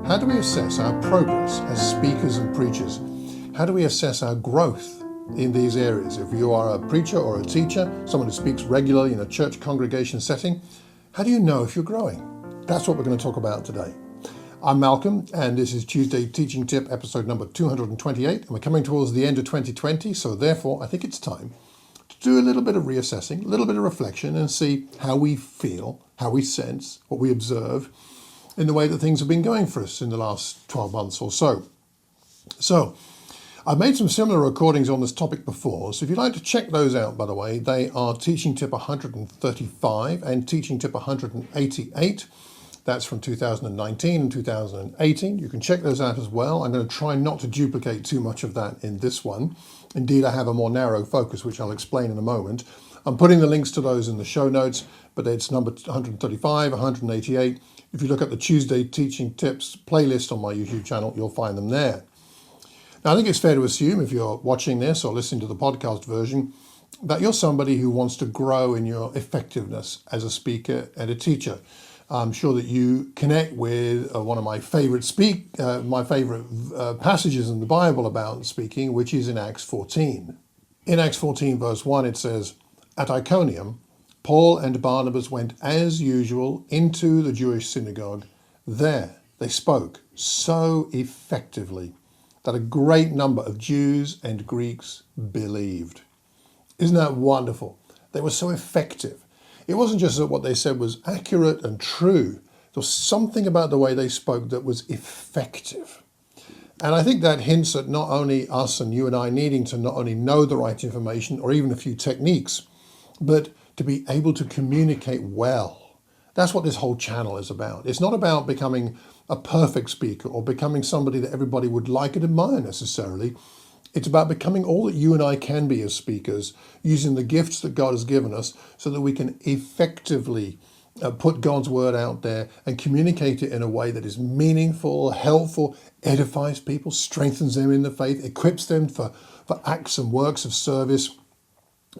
How do we assess our progress as speakers and preachers? How do we assess our growth in these areas? If you are a preacher or a teacher, someone who speaks regularly in a church congregation setting, how do you know if you're growing? That's what we're going to talk about today. I'm Malcolm, and this is Tuesday Teaching Tip, episode number 228, and we're coming towards the end of 2020, so therefore I think it's time to do a little bit of reassessing, a little bit of reflection, and see how we feel, how we sense, what we observe in the way that things have been going for us in the last 12 months or so. So, I've made some similar recordings on this topic before, so if you'd like to check those out, by the way, they are Teaching Tip 135 and Teaching Tip 188. That's from 2019 and 2018. You can check those out as well. I'm going to try not to duplicate too much of that in this one. Indeed, I have a more narrow focus, which I'll explain in a moment. I'm putting the links to those in the show notes, but it's number 135, 188. If you look at the Tuesday Teaching Tips playlist on my YouTube channel, you'll find them there. Now, I think it's fair to assume, if you're watching this or listening to the podcast version, that you're somebody who wants to grow in your effectiveness as a speaker and a teacher. I'm sure that you connect with one of my favorite passages in the Bible about speaking, which is in Acts 14. In Acts 14, verse 1, it says, "At Iconium, Paul and Barnabas went as usual into the Jewish synagogue. There they spoke so effectively that a great number of Jews and Greeks believed." Isn't that wonderful? They were so effective. It wasn't just that what they said was accurate and true. There was something about the way they spoke that was effective. And I think that hints at not only us and you and I needing to not only know the right information or even a few techniques, but to be able to communicate well. That's what this whole channel is about. It's not about becoming a perfect speaker or becoming somebody that everybody would like and admire necessarily. It's about becoming all that you and I can be as speakers, using the gifts that God has given us so that we can effectively put God's word out there and communicate it in a way that is meaningful, helpful, edifies people, strengthens them in the faith, equips them for acts and works of service.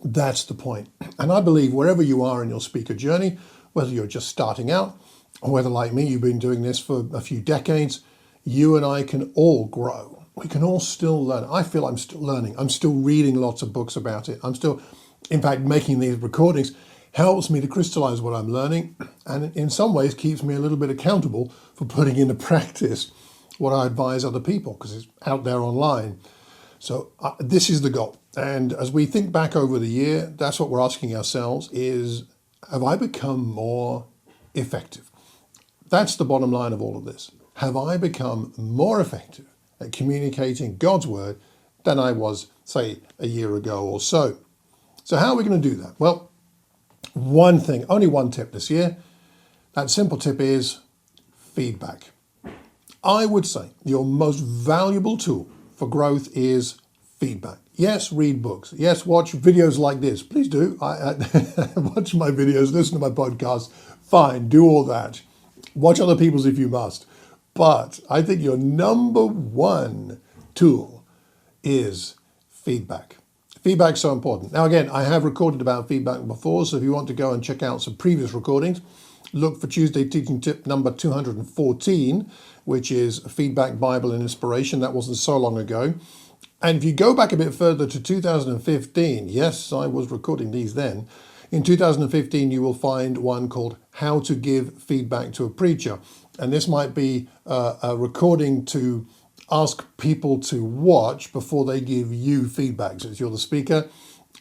That's the point. And I believe wherever you are in your speaker journey, whether you're just starting out or whether, like me, you've been doing this for a few decades, you and I can all grow. We can all still learn. I feel I'm still learning. I'm still reading lots of books about it. I'm still, in fact, making these recordings helps me to crystallize what I'm learning, and in some ways keeps me a little bit accountable for putting into practice what I advise other people, because it's out there online. So this is the goal. And as we think back over the year, that's what we're asking ourselves is, have I become more effective? That's the bottom line of all of this. Have I become more effective at communicating God's word than I was, say, a year ago or so? So how are we going to do that? Well, one thing, only one tip this year. That simple tip is feedback. I would say your most valuable tool for growth is feedback. Yes, read books. Yes, watch videos like this. Please do. I watch my videos, listen to my podcasts. Fine, do all that. Watch other people's if you must. But I think your number one tool is feedback. Feedback's so important. Now, again, I have recorded about feedback before, so if you want to go and check out some previous recordings, look for Tuesday Teaching Tip number 214, which is Feedback, Bible and Inspiration. That wasn't so long ago. And if you go back a bit further to 2015, yes, I was recording these then. In 2015, you will find one called How to Give Feedback to a Preacher. And this might be a recording to ask people to watch before they give you feedback, since you're the speaker.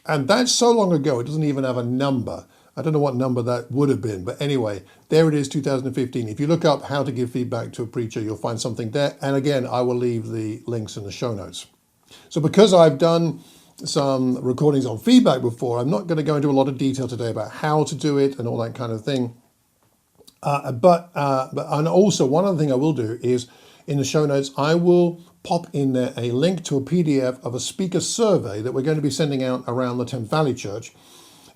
And that's so long ago, it doesn't even have a number. I don't know what number that would have been, but anyway, there it is, 2015. If you look up How to Give Feedback to a Preacher, you'll find something there. And again, I will leave the links in the show notes. So because I've done some recordings on feedback before, I'm not going to go into a lot of detail today about how to do it and all that kind of thing. And also one other thing I will do is in the show notes, I will pop in there a link to a PDF of a speaker survey that we're going to be sending out around the Thames Valley Church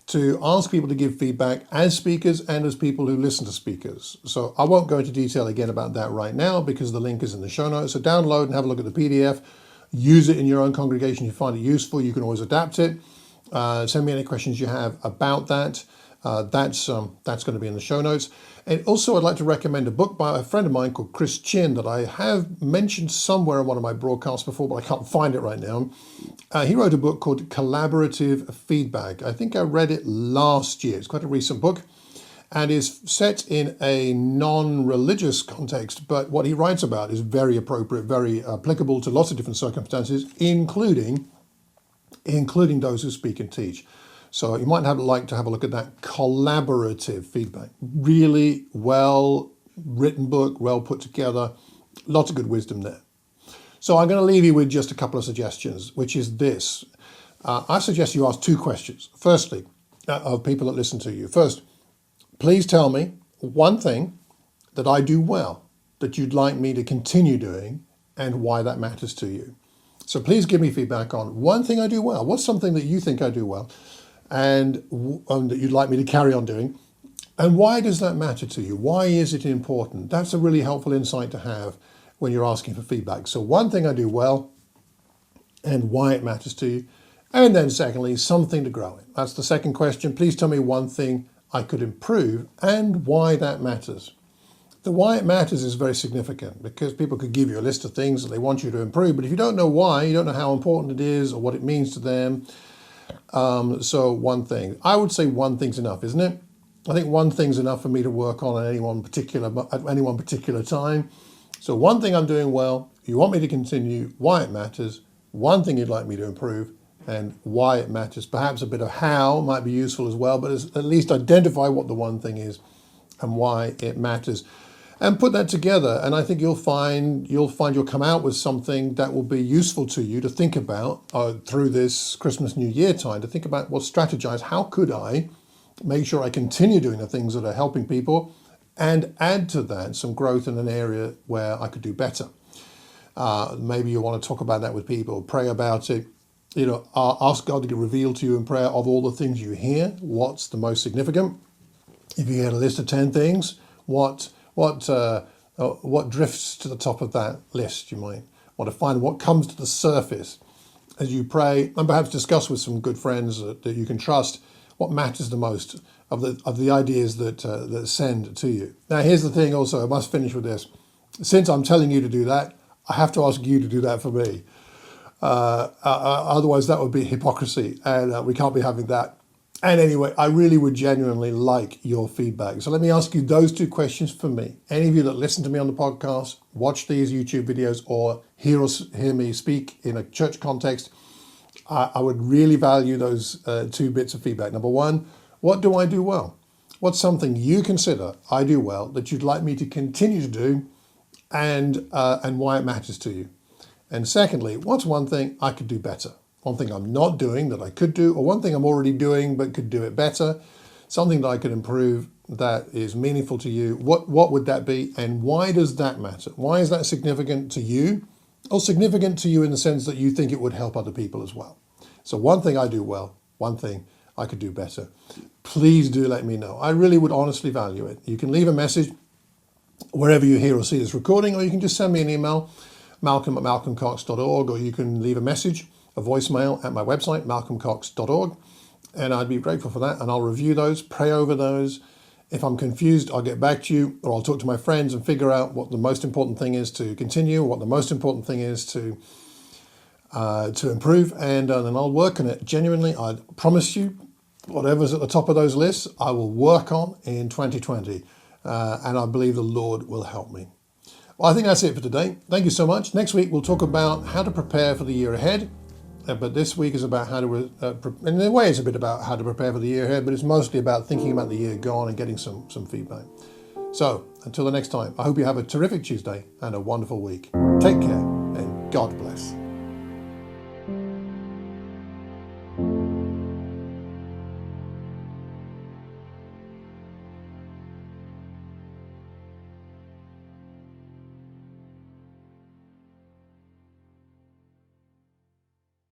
to ask people to give feedback as speakers and as people who listen to speakers. So I won't go into detail again about that right now because the link is in the show notes. So download and have a look at the PDF. Use it in your own congregation if you find it useful. You can always adapt it. Send me any questions you have about that. That's going to be in the show notes. And also, I'd like to recommend a book by a friend of mine called Chris Chin that I have mentioned somewhere in one of my broadcasts before, but I can't find it right now. He wrote a book called Collaborative Feedback. I think I read it last year. It's quite a recent book and is set in a non-religious context, but what he writes about is very appropriate, very applicable to lots of different circumstances, including those who speak and teach. So you might like to have a look at that. Collaborative feedback. Really well written book, well put together, lots of good wisdom there. So I'm going to leave you with just a couple of suggestions, which is this. I suggest you ask two questions. Firstly, of people that listen to you. First, please tell me one thing that I do well that you'd like me to continue doing and why that matters to you. So please give me feedback on one thing I do well. What's something that you think I do well and that you'd like me to carry on doing? And why does that matter to you? Why is it important? That's a really helpful insight to have when you're asking for feedback. So one thing I do well and why it matters to you. And then secondly, something to grow in. That's the second question. Please tell me one thing I could improve and why that matters. The why it matters is very significant because people could give you a list of things that they want you to improve, but if you don't know why, you don't know how important it is or what it means to them. So one thing, I would say one thing's enough, isn't it? I think one thing's enough for me to work on at any one particular time. So one thing I'm doing well, you want me to continue, why it matters, one thing you'd like me to improve, and why it matters. Perhaps a bit of how might be useful as well, but at least identify what the one thing is and why it matters. And put that together, and I think you'll come out with something that will be useful to you to think about through this Christmas New Year time, to think about, well, strategize, how could I make sure I continue doing the things that are helping people and add to that some growth in an area where I could do better. Maybe you want to talk about that with people, pray about it, ask God to reveal to you in prayer of all the things you hear, what's the most significant. If you get a list of 10 things, what drifts to the top of that list? You might want to find what comes to the surface as you pray, and perhaps discuss with some good friends that you can trust what matters the most of the ideas that send to you. Now, here's the thing also, I must finish with this. Since I'm telling you to do that, I have to ask you to do that for me. Otherwise, that would be hypocrisy, and we can't be having that. And anyway, I really would genuinely like your feedback. So let me ask you those two questions for me. Any of you that listen to me on the podcast, watch these YouTube videos, or hear me speak in a church context, I would really value those two bits of feedback. Number one, what do I do well? What's something you consider I do well that you'd like me to continue to do, and why it matters to you? And secondly, what's one thing I could do better? One thing I'm not doing that I could do, or one thing I'm already doing but could do it better, something that I could improve that is meaningful to you. What would that be, and why does that matter? Why is that significant to you, or significant to you in the sense that you think it would help other people as well? So one thing I do well, one thing I could do better. Please do let me know. I really would honestly value it. You can leave a message wherever you hear or see this recording, or you can just send me an email, malcolm@malcolmcox.org, or you can leave a message, a voicemail at my website, malcolmcox.org, and I'd be grateful for that, and I'll review those, pray over those. If I'm confused, I'll get back to you, or I'll talk to my friends and figure out what the most important thing is to continue, what the most important thing is to improve, and then I'll work on it. Genuinely, I promise you, whatever's at the top of those lists, I will work on in 2020, and I believe the Lord will help me. Well, I think that's it for today. Thank you so much. Next week, we'll talk about how to prepare for the year ahead. But this week is about how to, in a way it's a bit about how to prepare for the year ahead, but it's mostly about thinking about the year gone and getting some feedback. So until the next time, I hope you have a terrific Tuesday and a wonderful week. Take care and God bless.